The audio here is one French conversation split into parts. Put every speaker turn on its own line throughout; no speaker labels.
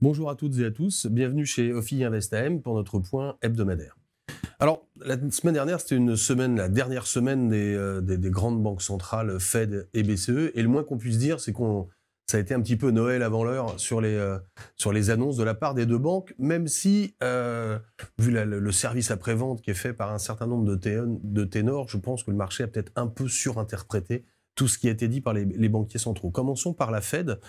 Bonjour à toutes et à tous, bienvenue chez Ophi Invest AM pour notre point hebdomadaire. Alors, la semaine dernière, c'était la dernière semaine des grandes banques centrales Fed et BCE, et le moins qu'on puisse dire, c'est ça a été un petit peu Noël avant l'heure sur les annonces de la part des deux banques, même si, vu le service après-vente qui est fait par un certain nombre de ténors, je pense que le marché a peut-être un peu surinterprété tout ce qui a été dit par les banquiers centraux. Commençons par la Fed.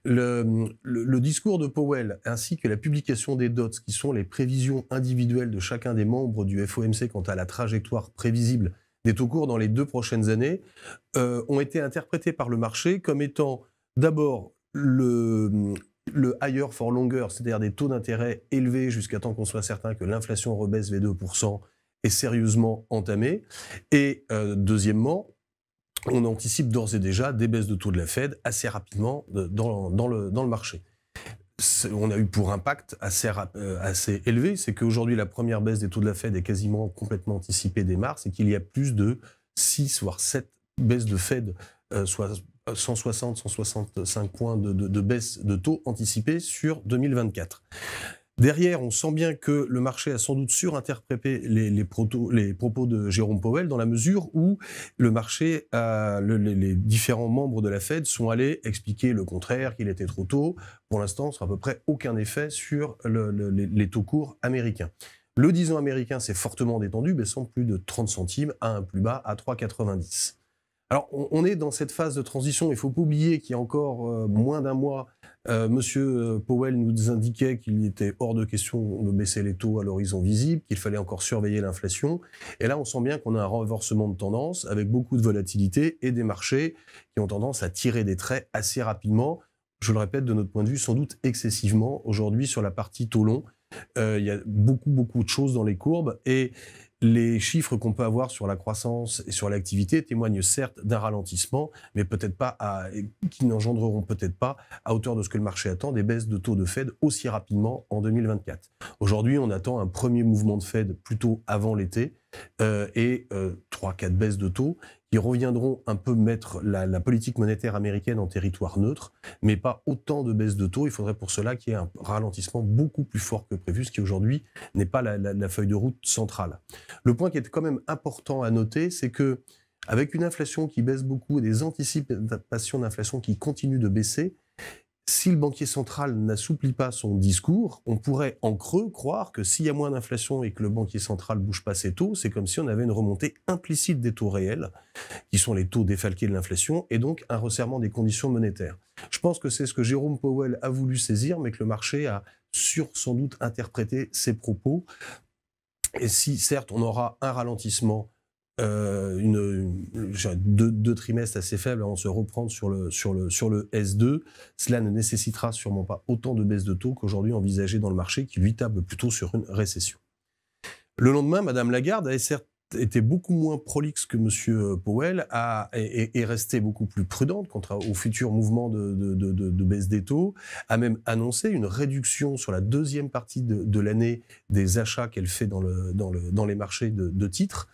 Le discours de Powell ainsi que la publication des DOTS, qui sont les prévisions individuelles de chacun des membres du FOMC quant à la trajectoire prévisible des taux courts dans les 2 prochaines années, ont été interprétés par le marché comme étant d'abord le higher for longer, c'est-à-dire des taux d'intérêt élevés jusqu'à temps qu'on soit certain que l'inflation rebaisse les 2% est sérieusement entamée. Et deuxièmement, on anticipe d'ores et déjà des baisses de taux de la Fed assez rapidement dans le marché. On a eu pour impact assez élevé, c'est qu'aujourd'hui la première baisse des taux de la Fed est quasiment complètement anticipée dès mars et qu'il y a plus de 6 voire 7 baisses de Fed, soit 160, 165 points de baisse de taux anticipés sur 2024. Derrière, on sent bien que le marché a sans doute surinterprété les propos de Jérôme Powell dans la mesure où le marché, les différents membres de la Fed sont allés expliquer le contraire, qu'il était trop tôt. Pour l'instant, ça n'a à peu près aucun effet sur les taux courts américains. Le 10 ans américain s'est fortement détendu, baissant plus de 30 centimes à un plus bas à 3,90. Alors, on est dans cette phase de transition. Il ne faut pas oublier qu'il y a encore moins d'un mois, Monsieur Powell nous indiquait qu'il était hors de question de baisser les taux à l'horizon visible, qu'il fallait encore surveiller l'inflation. Et là, on sent bien qu'on a un renversement de tendance avec beaucoup de volatilité et des marchés qui ont tendance à tirer des traits assez rapidement. Je le répète, de notre point de vue, sans doute excessivement aujourd'hui sur la partie taux long. Il y a beaucoup de choses dans les courbes et les chiffres qu'on peut avoir sur la croissance et sur l'activité témoignent certes d'un ralentissement, mais qui n'engendreront peut-être pas, à hauteur de ce que le marché attend, des baisses de taux de Fed aussi rapidement en 2024. Aujourd'hui, on attend un premier mouvement de Fed plutôt avant l'été et 3-4 baisses de taux qui reviendront un peu mettre la politique monétaire américaine en territoire neutre, mais pas autant de baisses de taux. Il faudrait pour cela qu'il y ait un ralentissement beaucoup plus fort que prévu, ce qui aujourd'hui n'est pas la feuille de route centrale. Le point qui est quand même important à noter, c'est que avec une inflation qui baisse beaucoup et des anticipations d'inflation qui continuent de baisser, si le banquier central n'assouplit pas son discours, on pourrait en creux croire que s'il y a moins d'inflation et que le banquier central bouge pas ses taux, c'est comme si on avait une remontée implicite des taux réels, qui sont les taux défalqués de l'inflation, et donc un resserrement des conditions monétaires. Je pense que c'est ce que Jérôme Powell a voulu saisir, mais que le marché a sans doute interprété ses propos. Et si, certes, on aura un ralentissement, deux trimestres assez faibles avant de se reprendre sur le S2, cela ne nécessitera sûrement pas autant de baisse de taux qu'aujourd'hui envisagé dans le marché, qui lui table plutôt sur une récession. Le lendemain, Madame Lagarde a certes été beaucoup moins prolixe que Monsieur Powell est restée beaucoup plus prudente quant au futur mouvement de baisse des taux, a même annoncé une réduction sur la deuxième partie de l'année des achats qu'elle fait dans les marchés de titres.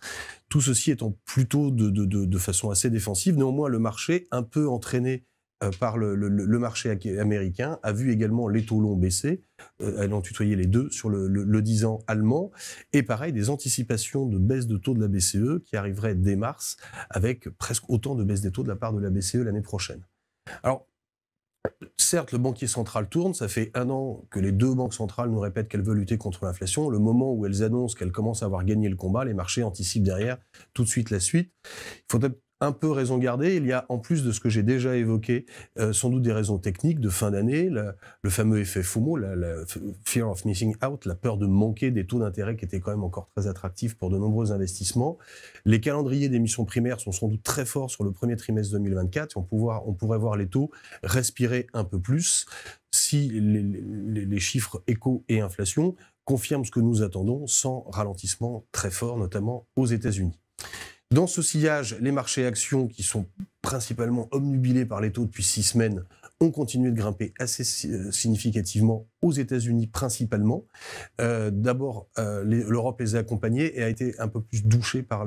Tout ceci étant plutôt de façon assez défensive. Néanmoins, le marché, un peu entraîné par le marché américain, a vu également les taux longs baisser, allant tutoyer les deux sur le 10 ans allemand, et pareil, des anticipations de baisse de taux de la BCE qui arriveraient dès mars, avec presque autant de baisse des taux de la part de la BCE l'année prochaine. Alors, certes, le banquier central tourne, ça fait 1 an que les deux banques centrales nous répètent qu'elles veulent lutter contre l'inflation. Le moment où elles annoncent qu'elles commencent à avoir gagné le combat, les marchés anticipent derrière tout de suite la suite. Il faudrait un peu raison garder. Il y a, en plus de ce que j'ai déjà évoqué, sans doute des raisons techniques de fin d'année, le fameux effet FOMO, la fear of missing out, la peur de manquer des taux d'intérêt qui étaient quand même encore très attractifs pour de nombreux investissements. Les calendriers d'émissions primaires sont sans doute très forts sur le premier trimestre 2024. On pourrait voir les taux respirer un peu plus si les chiffres éco et inflation confirment ce que nous attendons sans ralentissement très fort, notamment aux États-Unis. Dans ce sillage, les marchés actions, qui sont principalement obnubilés par les taux depuis 6 semaines, ont continué de grimper assez significativement aux États-Unis principalement. D'abord, l'Europe les a accompagnés et a été un peu plus douchée par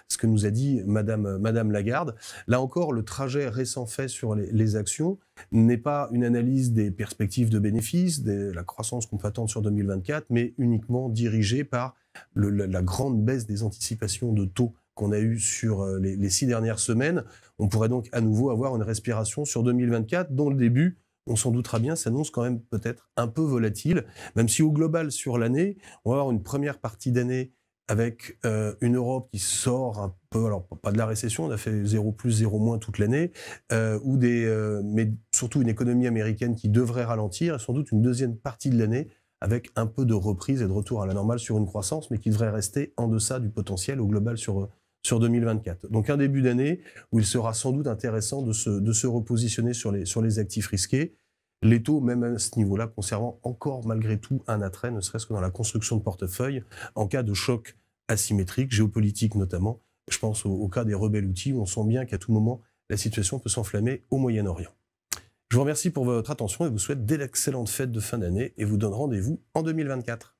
ce que nous a dit Madame Lagarde. Là encore, le trajet récent fait sur les actions n'est pas une analyse des perspectives de bénéfices, de la croissance qu'on peut attendre sur 2024, mais uniquement dirigé par la grande baisse des anticipations de taux qu'on a eu sur les 6 dernières semaines. On pourrait donc à nouveau avoir une respiration sur 2024, dont le début, on s'en doutera bien, s'annonce quand même peut-être un peu volatile, même si au global sur l'année, on va avoir une première partie d'année avec une Europe qui sort un peu, alors pas de la récession, on a fait 0+, 0- toute l'année, mais surtout une économie américaine qui devrait ralentir, et sans doute une deuxième partie de l'année avec un peu de reprise et de retour à la normale sur une croissance, mais qui devrait rester en deçà du potentiel au global sur 2024. Donc un début d'année où il sera sans doute intéressant de se repositionner sur les actifs risqués. Les taux, même à ce niveau-là, conservant encore malgré tout un attrait, ne serait-ce que dans la construction de portefeuille, en cas de choc asymétrique, géopolitique notamment. Je pense au cas des rebelles outils, où on sent bien qu'à tout moment, la situation peut s'enflammer au Moyen-Orient. Je vous remercie pour votre attention et vous souhaite d'excellentes fêtes de fin d'année et vous donne rendez-vous en 2024.